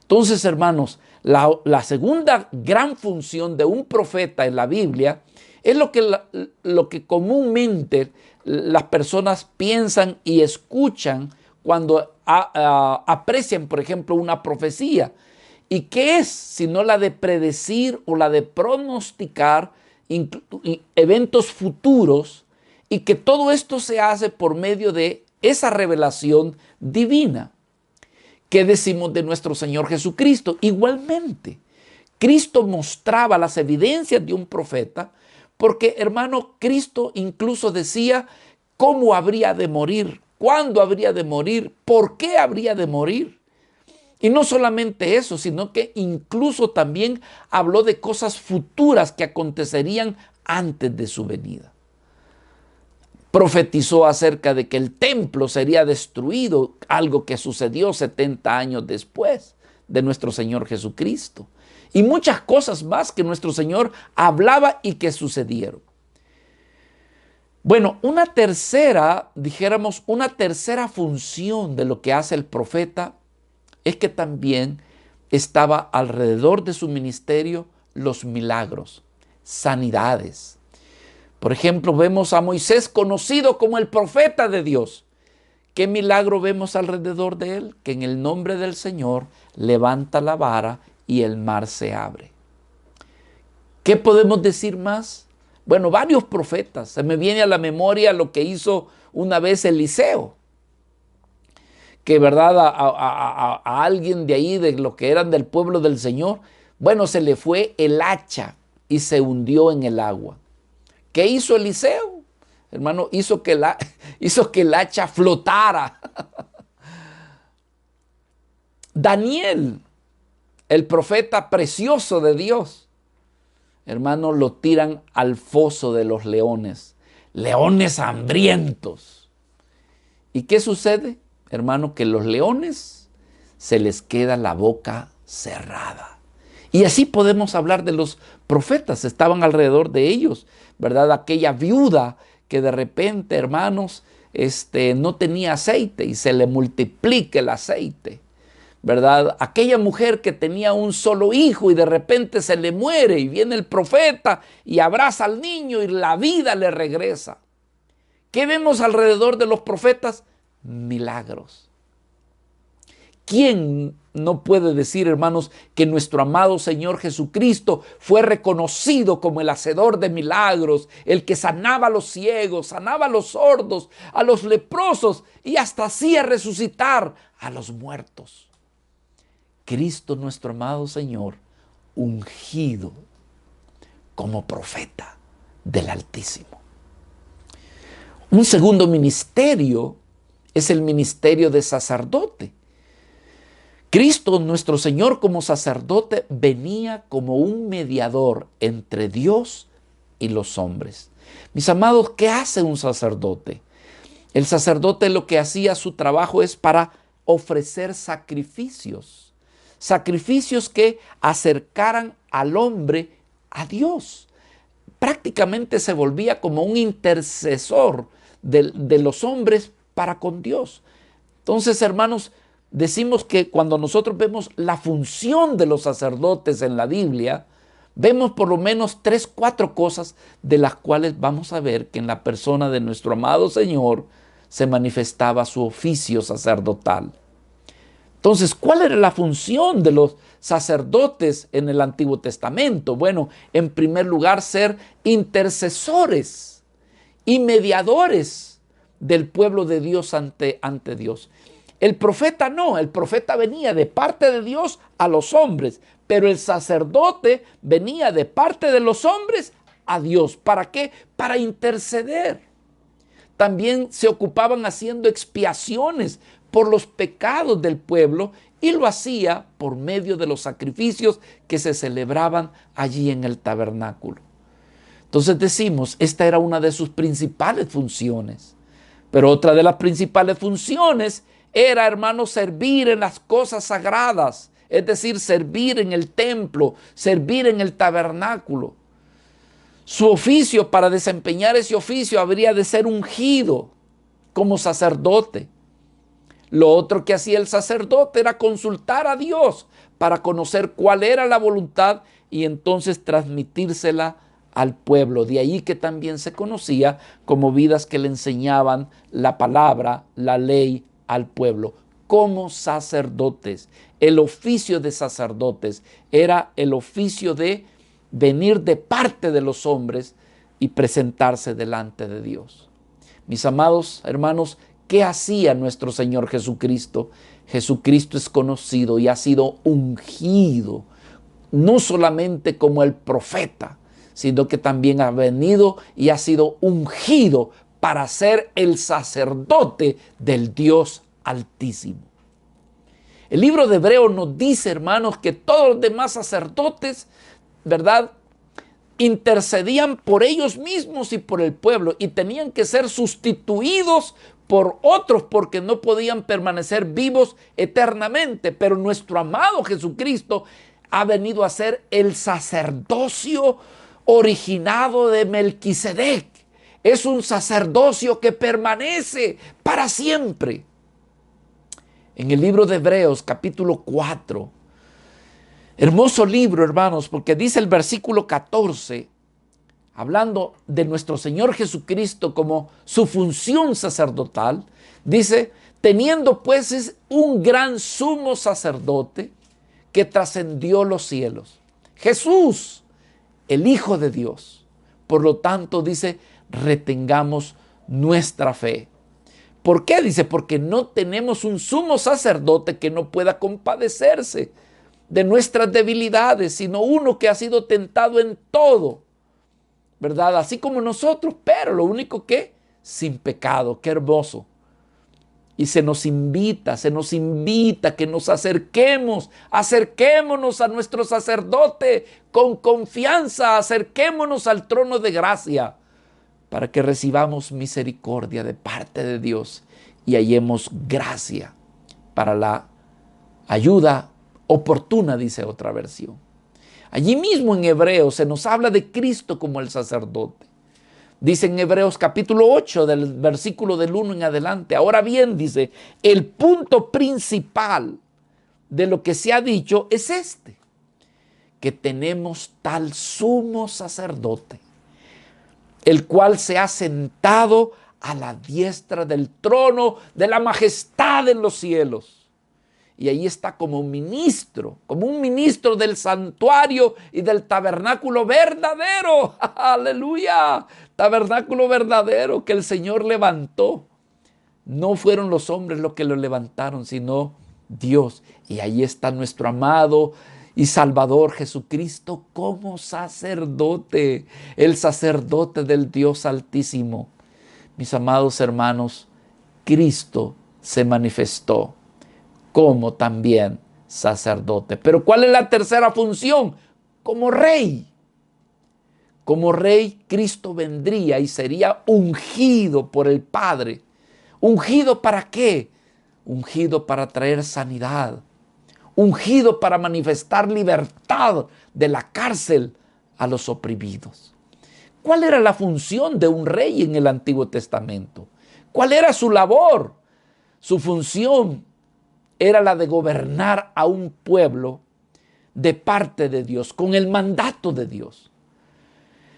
Entonces, hermanos, la segunda gran función de un profeta en la Biblia es lo que comúnmente las personas piensan y escuchan cuando aprecian, por ejemplo, una profecía. ¿Y qué es sino la de predecir o la de pronosticar eventos futuros, y que todo esto se hace por medio de esa revelación divina? ¿Qué decimos de nuestro Señor Jesucristo? Igualmente, Cristo mostraba las evidencias de un profeta, porque, hermano, Cristo incluso decía cómo habría de morir, cuándo habría de morir, por qué habría de morir. Y no solamente eso, sino que incluso también habló de cosas futuras que acontecerían antes de su venida. Profetizó acerca de que el templo sería destruido, algo que sucedió 70 años después de nuestro Señor Jesucristo. Y muchas cosas más que nuestro Señor hablaba y que sucedieron. Bueno, una tercera función de lo que hace el profeta es que también estaba alrededor de su ministerio los milagros, sanidades. Por ejemplo, vemos a Moisés conocido como el profeta de Dios. ¿Qué milagro vemos alrededor de él? Que en el nombre del Señor levanta la vara y el mar se abre. ¿Qué podemos decir más? Bueno, varios profetas. Se me viene a la memoria lo que hizo una vez Eliseo, que verdad a alguien de ahí, de lo que eran del pueblo del Señor, bueno, se le fue el hacha y se hundió en el agua. ¿Qué hizo Eliseo? Hermano, hizo que el hacha flotara. Daniel, el profeta precioso de Dios, hermano, lo tiran al foso de los leones, leones hambrientos. ¿Y qué sucede? Hermano, que los leones se les queda la boca cerrada. Y así podemos hablar de los profetas, estaban alrededor de ellos, ¿verdad? Aquella viuda que de repente, hermanos, no tenía aceite y se le multiplica el aceite, ¿verdad? Aquella mujer que tenía un solo hijo y de repente se le muere y viene el profeta y abraza al niño y la vida le regresa. ¿Qué vemos alrededor de los profetas? Milagros. ¿Quién no puede decir, hermanos, que nuestro amado Señor Jesucristo fue reconocido como el hacedor de milagros, el que sanaba a los ciegos, sanaba a los sordos, a los leprosos y hasta hacía resucitar a los muertos? Cristo, nuestro amado Señor, ungido como profeta del Altísimo. Un segundo ministerio es el ministerio de sacerdote. Cristo, nuestro Señor, como sacerdote, venía como un mediador entre Dios y los hombres. Mis amados, ¿qué hace un sacerdote? El sacerdote, lo que hacía, su trabajo es para ofrecer sacrificios. Sacrificios que acercaran al hombre a Dios. Prácticamente se volvía como un intercesor de los hombres para con Dios. Entonces, hermanos, decimos que cuando nosotros vemos la función de los sacerdotes en la Biblia, vemos por lo menos 3, 4 cosas de las cuales vamos a ver que en la persona de nuestro amado Señor se manifestaba su oficio sacerdotal. Entonces, ¿cuál era la función de los sacerdotes en el Antiguo Testamento? Bueno, en primer lugar, ser intercesores y mediadores del pueblo de Dios ante Dios. El profeta no, el profeta venía de parte de Dios a los hombres, pero el sacerdote venía de parte de los hombres a Dios. ¿Para qué? Para interceder. También se ocupaban haciendo expiaciones por los pecados del pueblo y lo hacía por medio de los sacrificios que se celebraban allí en el tabernáculo. Entonces decimos, esta era una de sus principales funciones. Pero otra de las principales funciones era, hermanos, servir en las cosas sagradas, es decir, servir en el templo, servir en el tabernáculo. Su oficio, para desempeñar ese oficio, habría de ser ungido como sacerdote. Lo otro que hacía el sacerdote era consultar a Dios para conocer cuál era la voluntad y entonces transmitírsela al pueblo. De ahí que también se conocía como vidas que le enseñaban la palabra, la ley al pueblo. Como sacerdotes, el oficio de sacerdotes era el oficio de venir de parte de los hombres y presentarse delante de Dios. Mis amados hermanos, ¿qué hacía nuestro Señor Jesucristo? Jesucristo es conocido y ha sido ungido, no solamente como el profeta, sino que también ha venido y ha sido ungido para ser el sacerdote del Dios Altísimo. El libro de Hebreos nos dice, hermanos, que todos los demás sacerdotes, ¿verdad?, intercedían por ellos mismos y por el pueblo y tenían que ser sustituidos por otros porque no podían permanecer vivos eternamente. Pero nuestro amado Jesucristo ha venido a ser el sacerdocio originado de Melquisedec. Es un sacerdocio que permanece para siempre. En el libro de Hebreos, capítulo 4, hermoso libro, hermanos, porque dice el versículo 14, hablando de nuestro Señor Jesucristo como su función sacerdotal, dice, teniendo pues un gran sumo sacerdote que trascendió los cielos, Jesús, el Hijo de Dios. Por lo tanto, dice, retengamos nuestra fe. ¿Por qué? Dice, porque no tenemos un sumo sacerdote que no pueda compadecerse de nuestras debilidades, sino uno que ha sido tentado en todo, ¿verdad? Así como nosotros, pero lo único que sin pecado. Qué hermoso. Y se nos invita que nos acerquémonos a nuestro sacerdote con confianza, acerquémonos al trono de gracia para que recibamos misericordia de parte de Dios y hallemos gracia para la ayuda oportuna, dice otra versión. Allí mismo en Hebreos se nos habla de Cristo como el sacerdote. Dice en Hebreos capítulo 8, del versículo del 1 en adelante. Ahora bien, dice, el punto principal de lo que se ha dicho es este, que tenemos tal sumo sacerdote, el cual se ha sentado a la diestra del trono de la majestad en los cielos. Y ahí está como un ministro del santuario y del tabernáculo verdadero. ¡Aleluya! Tabernáculo verdadero que el Señor levantó. No fueron los hombres los que lo levantaron, sino Dios. Y ahí está nuestro amado y Salvador Jesucristo como sacerdote, el sacerdote del Dios Altísimo. Mis amados hermanos, Cristo se manifestó como también sacerdote. Pero ¿cuál es la tercera función? Como rey. Como rey, Cristo vendría y sería ungido por el Padre. ¿Ungido para qué? Ungido para traer sanidad. Ungido para manifestar libertad de la cárcel a los oprimidos. ¿Cuál era la función de un rey en el Antiguo Testamento? ¿Cuál era su labor? Su función era la de gobernar a un pueblo de parte de Dios, con el mandato de Dios.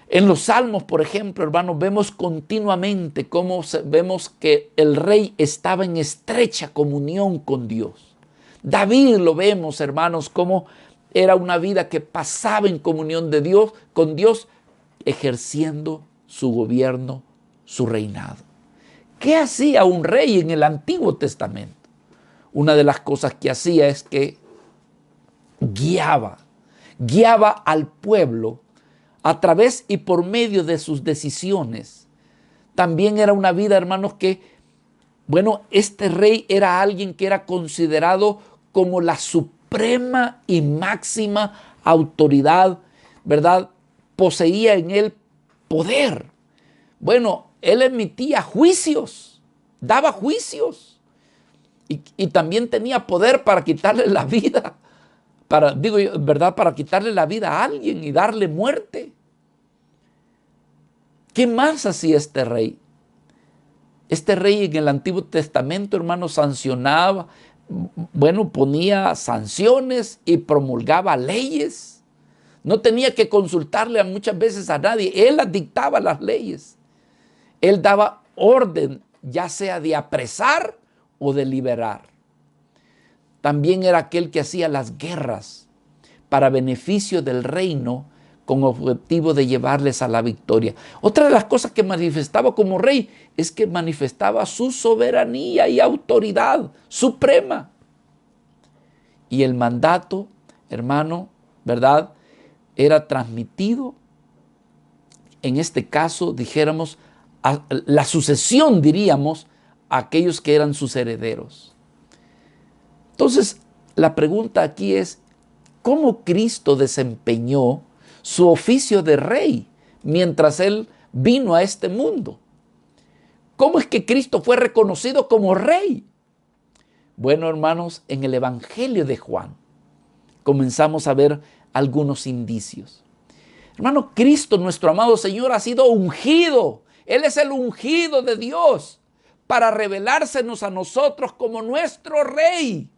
En los Salmos, por ejemplo, hermanos, vemos continuamente cómo vemos que el rey estaba en estrecha comunión con Dios. David lo vemos, hermanos, cómo era una vida que pasaba en comunión de Dios, con Dios, ejerciendo su gobierno, su reinado. ¿Qué hacía un rey en el Antiguo Testamento? una de las cosas que hacía es que guiaba al pueblo a través y por medio de sus decisiones. También era una vida, hermanos, que, bueno, este rey era alguien que era considerado como la suprema y máxima autoridad, ¿verdad? Poseía en él poder. Bueno, él emitía juicios, daba juicios y también tenía poder para quitarle la vida, para quitarle la vida a alguien y darle muerte. ¿Qué más hacía este rey? Este rey en el Antiguo Testamento, hermanos, sancionaba, ponía sanciones y promulgaba leyes. No tenía que consultarle muchas veces a nadie. Él las dictaba las leyes. Él daba orden, ya sea de apresar o de liberar. También era aquel que hacía las guerras para beneficio del reino con objetivo de llevarles a la victoria. Otra de las cosas que manifestaba como rey es que manifestaba su soberanía y autoridad suprema. Y el mandato, hermano, ¿verdad?, era transmitido, en este caso, dijéramos, la sucesión, diríamos, a aquellos que eran sus herederos. Entonces, la pregunta aquí es, ¿cómo Cristo desempeñó su oficio de rey mientras Él vino a este mundo? ¿Cómo es que Cristo fue reconocido como rey? Bueno, hermanos, en el Evangelio de Juan comenzamos a ver algunos indicios. Hermano, Cristo, nuestro amado Señor, ha sido ungido. Él es el ungido de Dios para revelársenos a nosotros como nuestro rey.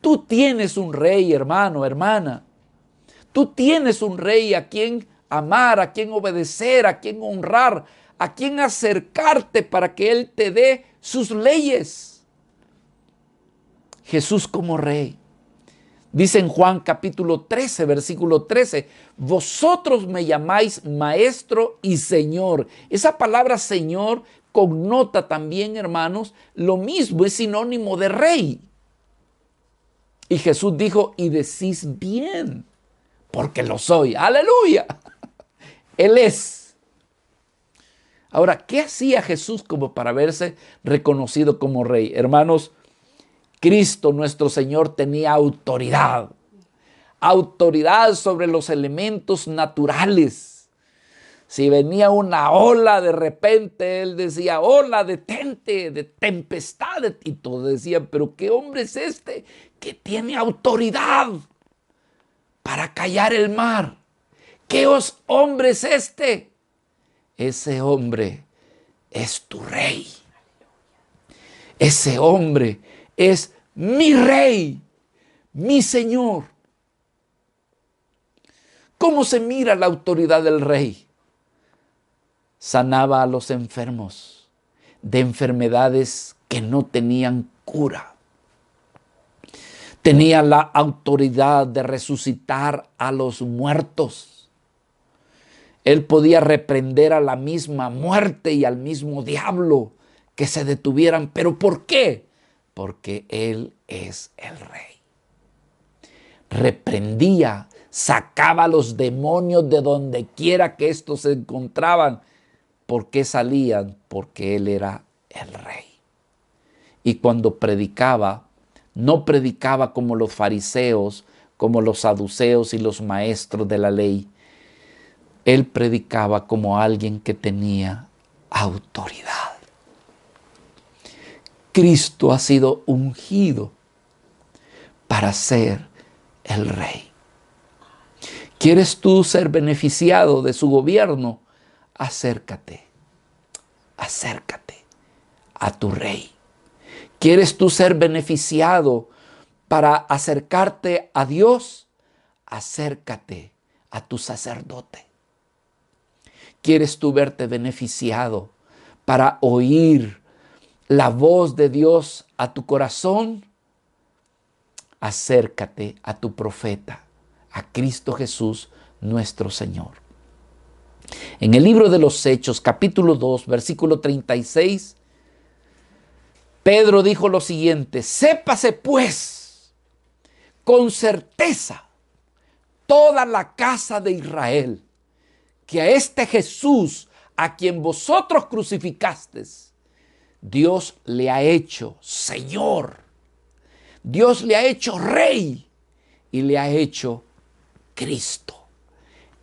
Tú tienes un rey, hermano, hermana. Tú tienes un rey a quien amar, a quien obedecer, a quien honrar, a quien acercarte para que Él te dé sus leyes. Jesús como rey. Dice en Juan capítulo 13, versículo 13, vosotros me llamáis maestro y señor. Esa palabra señor connota también, hermanos, lo mismo, es sinónimo de rey. Y Jesús dijo, y decís bien, porque lo soy. ¡Aleluya! Él es. Ahora, ¿qué hacía Jesús como para verse reconocido como rey? Hermanos, Cristo nuestro Señor tenía autoridad. Autoridad sobre los elementos naturales. Si venía una ola de repente, Él decía, ola, detente, de tempestad. Y todos decían, pero ¿qué hombre es este que tiene autoridad para callar el mar? ¿Qué hombre es este? Ese hombre es tu rey. Ese hombre es mi rey, mi Señor. ¿Cómo se mira la autoridad del rey? Sanaba a los enfermos de enfermedades que no tenían cura. Tenía la autoridad de resucitar a los muertos. Él podía reprender a la misma muerte y al mismo diablo que se detuvieran. ¿Pero por qué? Porque Él es el rey. Reprendía, sacaba a los demonios de donde quiera que estos se encontraban. ¿Por qué salían? Porque Él era el rey. Y cuando predicaba, no predicaba como los fariseos, como los saduceos y los maestros de la ley. Él predicaba como alguien que tenía autoridad. Cristo ha sido ungido para ser el rey. ¿Quieres tú ser beneficiado de su gobierno? Acércate a tu rey. ¿Quieres tú ser beneficiado para acercarte a Dios? Acércate a tu sacerdote. ¿Quieres tú verte beneficiado para oír la voz de Dios a tu corazón? Acércate a tu profeta, a Cristo Jesús, nuestro Señor. En el libro de los Hechos, capítulo 2, versículo 36, Pedro dijo lo siguiente: sépase pues con certeza toda la casa de Israel, que a este Jesús, a quien vosotros crucificasteis, Dios le ha hecho Señor, Dios le ha hecho Rey y le ha hecho Cristo.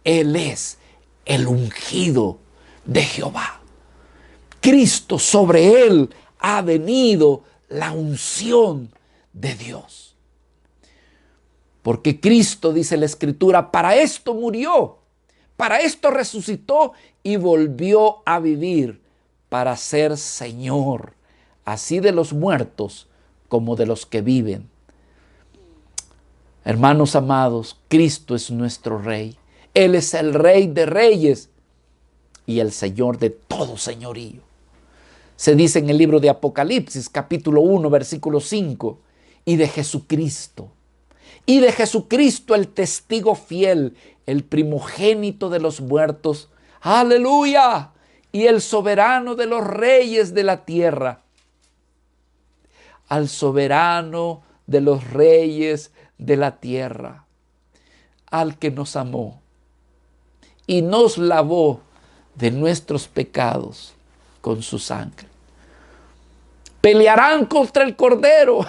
Él es el ungido de Jehová. Cristo, sobre él ha venido la unción de Dios. Porque Cristo, dice la Escritura, para esto murió, para esto resucitó y volvió a vivir, para ser Señor, así de los muertos como de los que viven. Hermanos amados, Cristo es nuestro Rey. Él es el Rey de reyes y el Señor de todo señorío. Se dice en el libro de Apocalipsis, capítulo 1, versículo 5, y de Jesucristo el testigo fiel, el primogénito de los muertos, aleluya, y el soberano de los reyes de la tierra. Al soberano de los reyes de la tierra, al que nos amó y nos lavó de nuestros pecados con su sangre. Pelearán contra el Cordero,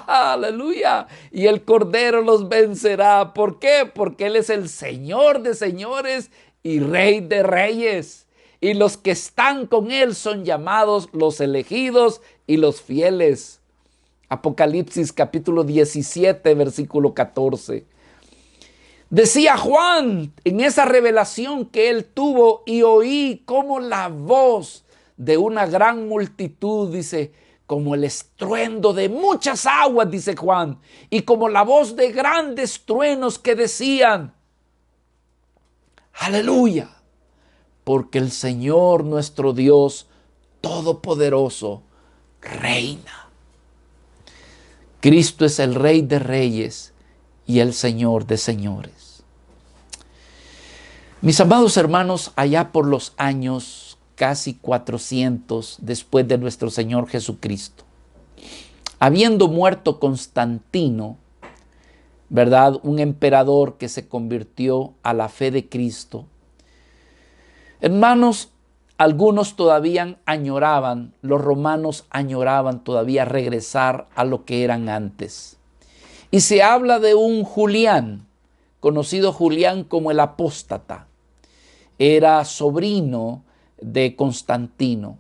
aleluya, y el Cordero los vencerá. ¿Por qué? Porque Él es el Señor de señores y Rey de reyes. Y los que están con Él son llamados los elegidos y los fieles. Apocalipsis capítulo 17, versículo 14. Decía Juan en esa revelación que él tuvo: y oí como la voz de una gran multitud, dice, como el estruendo de muchas aguas, dice Juan, y como la voz de grandes truenos que decían: aleluya, porque el Señor nuestro Dios Todopoderoso reina. Cristo es el Rey de reyes y el Señor de señores. Mis amados hermanos, allá por los años casi 400 después de nuestro Señor Jesucristo, habiendo muerto Constantino, ¿verdad?, un emperador que se convirtió a la fe de Cristo, hermanos, algunos todavía añoraban, los romanos añoraban todavía regresar a lo que eran antes. Y se habla de un Julián, conocido Julián como el apóstata. Era sobrino de Constantino.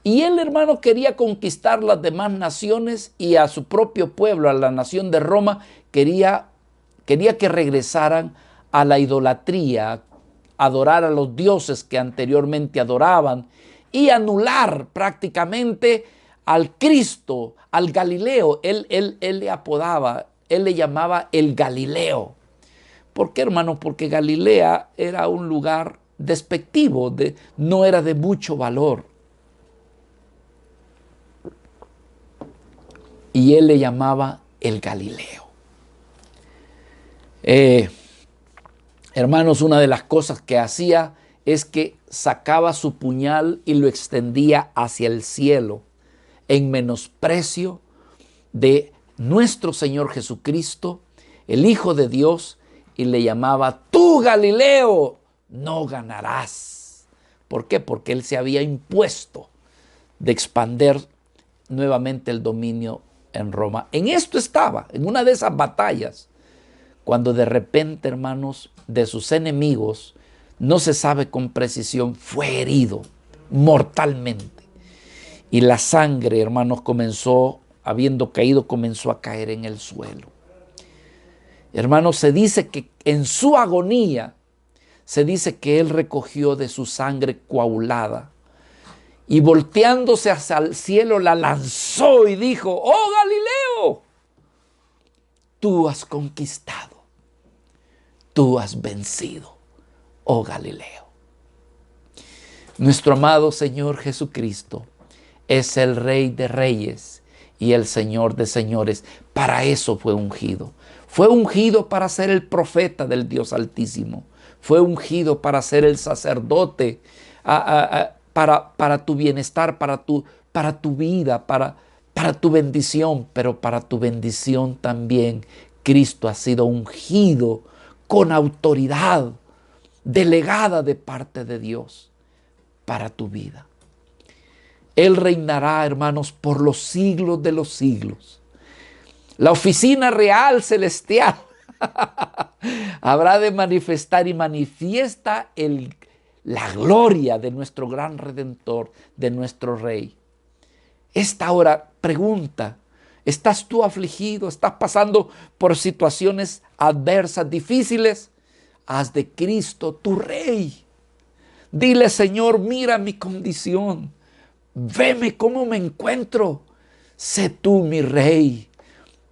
Y él, hermano, quería conquistar las demás naciones y a su propio pueblo, a la nación de Roma, quería que regresaran a la idolatría, adorar a los dioses que anteriormente adoraban y anular prácticamente al Cristo, al Galileo. Él le apodaba, él le llamaba el Galileo. ¿Por qué, hermano? Porque Galilea era un lugar despectivo, no era de mucho valor. Y él le llamaba el Galileo. Hermanos, una de las cosas que hacía es que sacaba su puñal y lo extendía hacia el cielo en menosprecio de nuestro Señor Jesucristo, el Hijo de Dios, y le llamaba: tú, Galileo, no ganarás. ¿Por qué? Porque él se había impuesto de expandir nuevamente el dominio en Roma. En esto estaba, en una de esas batallas, cuando de repente, hermanos, de sus enemigos, no se sabe con precisión, fue herido mortalmente. Y la sangre, hermanos, habiendo caído, comenzó a caer en el suelo. Hermanos, se dice que en su agonía, se dice que él recogió de su sangre coagulada y volteándose hacia el cielo la lanzó y dijo: ¡oh, Galileo! Tú has conquistado, tú has vencido, oh Galileo. Nuestro amado Señor Jesucristo es el Rey de reyes y el Señor de señores. Para eso fue ungido. Fue ungido para ser el profeta del Dios Altísimo. Fue ungido para ser el sacerdote, para tu bienestar, para tu vida, para tu bendición, pero para tu bendición también Cristo ha sido ungido con autoridad delegada de parte de Dios para tu vida. Él reinará, hermanos, por los siglos de los siglos. La oficina real celestial habrá de manifestar y manifiesta la gloria de nuestro gran Redentor, de nuestro Rey. Esta hora pregunta, ¿estás tú afligido? ¿Estás pasando por situaciones adversas, difíciles? Haz de Cristo tu Rey. Dile, Señor, mira mi condición. Veme cómo me encuentro. Sé tú mi Rey.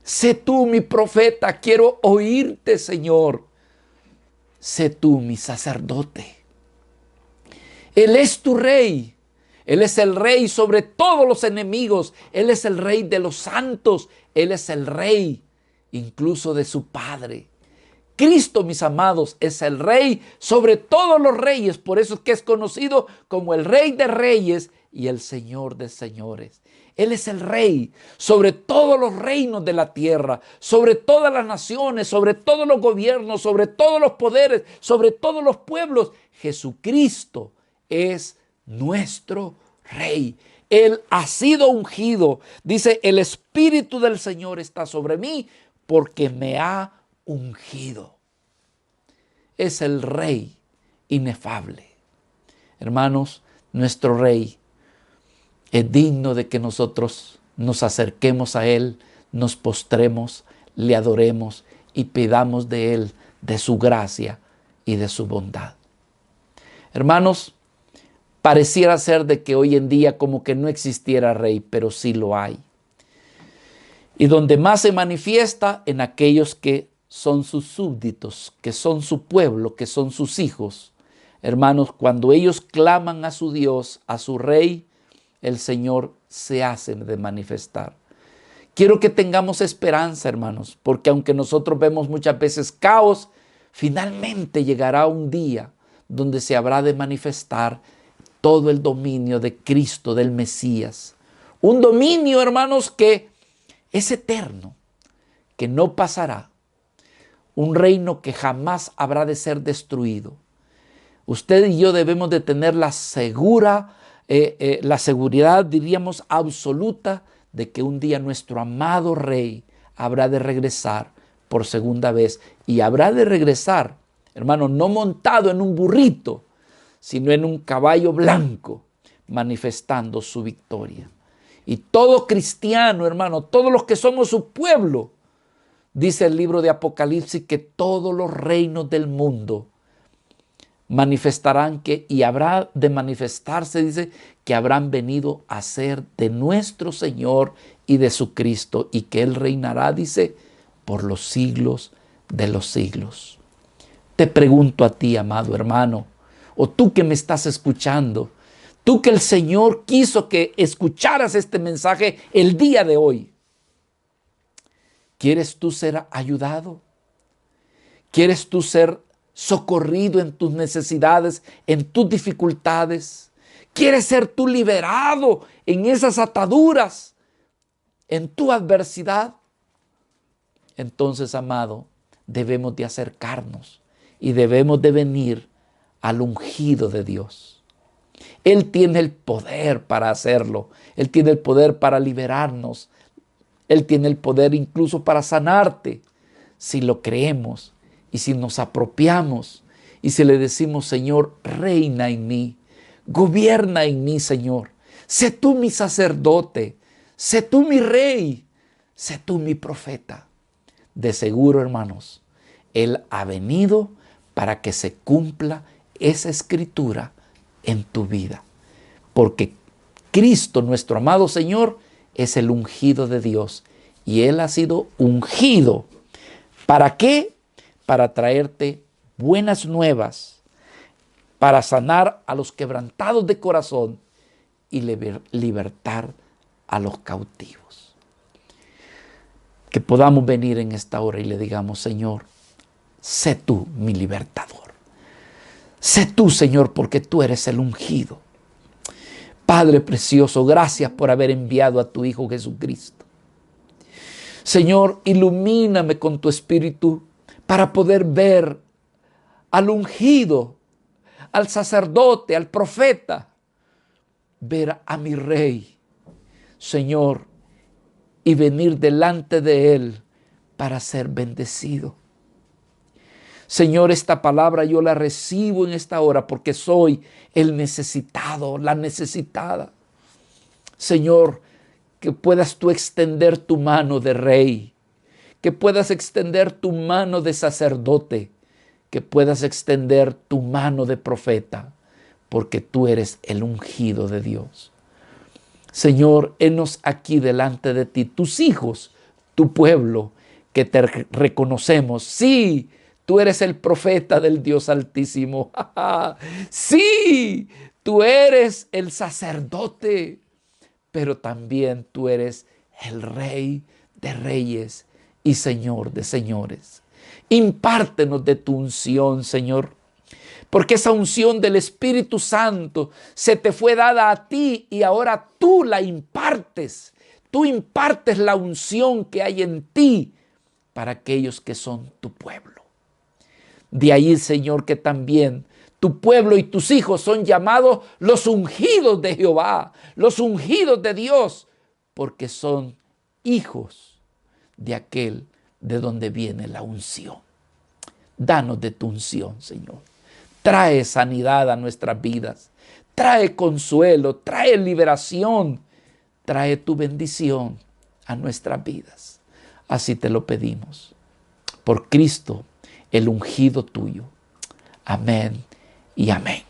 Sé tú mi profeta. Quiero oírte, Señor. Sé tú mi sacerdote. Él es tu Rey. Él es el Rey sobre todos los enemigos. Él es el Rey de los santos. Él es el Rey incluso de su Padre. Cristo, mis amados, es el Rey sobre todos los reyes. Por eso es que es conocido como el Rey de Reyes y el Señor de Señores. Él es el Rey sobre todos los reinos de la tierra, sobre todas las naciones, sobre todos los gobiernos, sobre todos los poderes, sobre todos los pueblos. Jesucristo es nuestro Rey. Él ha sido ungido. Dice, el Espíritu del Señor está sobre mí porque me ha ungido. Es el Rey inefable. Hermanos, nuestro Rey es digno de que nosotros nos acerquemos a Él, nos postremos, le adoremos y pidamos de Él, de su gracia y de su bondad. Hermanos, pareciera ser de que hoy en día como que no existiera Rey, pero sí lo hay. Y donde más se manifiesta en aquellos que son sus súbditos, que son su pueblo, que son sus hijos. Hermanos, cuando ellos claman a su Dios, a su Rey, el Señor se hace de manifestar. Quiero que tengamos esperanza, hermanos, porque aunque nosotros vemos muchas veces caos, finalmente llegará un día donde se habrá de manifestar todo el dominio de Cristo, del Mesías. Un dominio, hermanos, que es eterno, que no pasará. Un reino que jamás habrá de ser destruido. Usted y yo debemos de tener la seguridad, diríamos, absoluta de que un día nuestro amado Rey habrá de regresar por segunda vez. Y habrá de regresar, hermano, no montado en un burrito, sino en un caballo blanco, manifestando su victoria. Y todo cristiano, hermano, todos los que somos su pueblo, dice el libro de Apocalipsis que todos los reinos del mundo manifestarán y habrá de manifestarse, dice, que habrán venido a ser de nuestro Señor y de su Cristo y que Él reinará, dice, por los siglos de los siglos. Te pregunto a ti, amado hermano, o tú que me estás escuchando, tú que el Señor quiso que escucharas este mensaje el día de hoy. ¿Quieres tú ser ayudado? ¿Quieres tú ser socorrido en tus necesidades, en tus dificultades? ¿Quieres ser tú liberado en esas ataduras, en tu adversidad? Entonces, amado, debemos de acercarnos y debemos de venir al ungido de Dios. Él tiene el poder para hacerlo. Él tiene el poder para liberarnos. Él tiene el poder incluso para sanarte, si lo creemos y si nos apropiamos y si le decimos, Señor, reina en mí, gobierna en mí, Señor. Sé tú mi sacerdote, sé tú mi Rey, sé tú mi profeta. De seguro, hermanos, Él ha venido para que se cumpla esa escritura en tu vida. Porque Cristo, nuestro amado Señor, es el ungido de Dios y Él ha sido ungido. ¿Para qué? Para traerte buenas nuevas, para sanar a los quebrantados de corazón y libertar a los cautivos. Que podamos venir en esta hora y le digamos, Señor, sé tú mi libertador. Sé tú, Señor, porque tú eres el ungido. Padre precioso, gracias por haber enviado a tu Hijo Jesucristo. Señor, ilumíname con tu Espíritu para poder ver al ungido, al sacerdote, al profeta, ver a mi Rey, Señor, y venir delante de Él para ser bendecido. Señor, esta palabra yo la recibo en esta hora porque soy el necesitado, la necesitada. Señor, que puedas tú extender tu mano de Rey, que puedas extender tu mano de sacerdote, que puedas extender tu mano de profeta, porque tú eres el ungido de Dios. Señor, henos aquí delante de ti, tus hijos, tu pueblo, que te reconocemos. Sí, tú eres el profeta del Dios Altísimo. Sí, tú eres el sacerdote, pero también tú eres el Rey de reyes y Señor de señores. Impártenos de tu unción, Señor, porque esa unción del Espíritu Santo se te fue dada a ti y ahora tú la impartes. Tú impartes la unción que hay en ti para aquellos que son tu pueblo. De ahí, Señor, que también tu pueblo y tus hijos son llamados los ungidos de Jehová, los ungidos de Dios, porque son hijos de aquel de donde viene la unción. Danos de tu unción, Señor. Trae sanidad a nuestras vidas, trae consuelo, trae liberación, trae tu bendición a nuestras vidas. Así te lo pedimos. Por Cristo, el ungido tuyo. Amén y amén.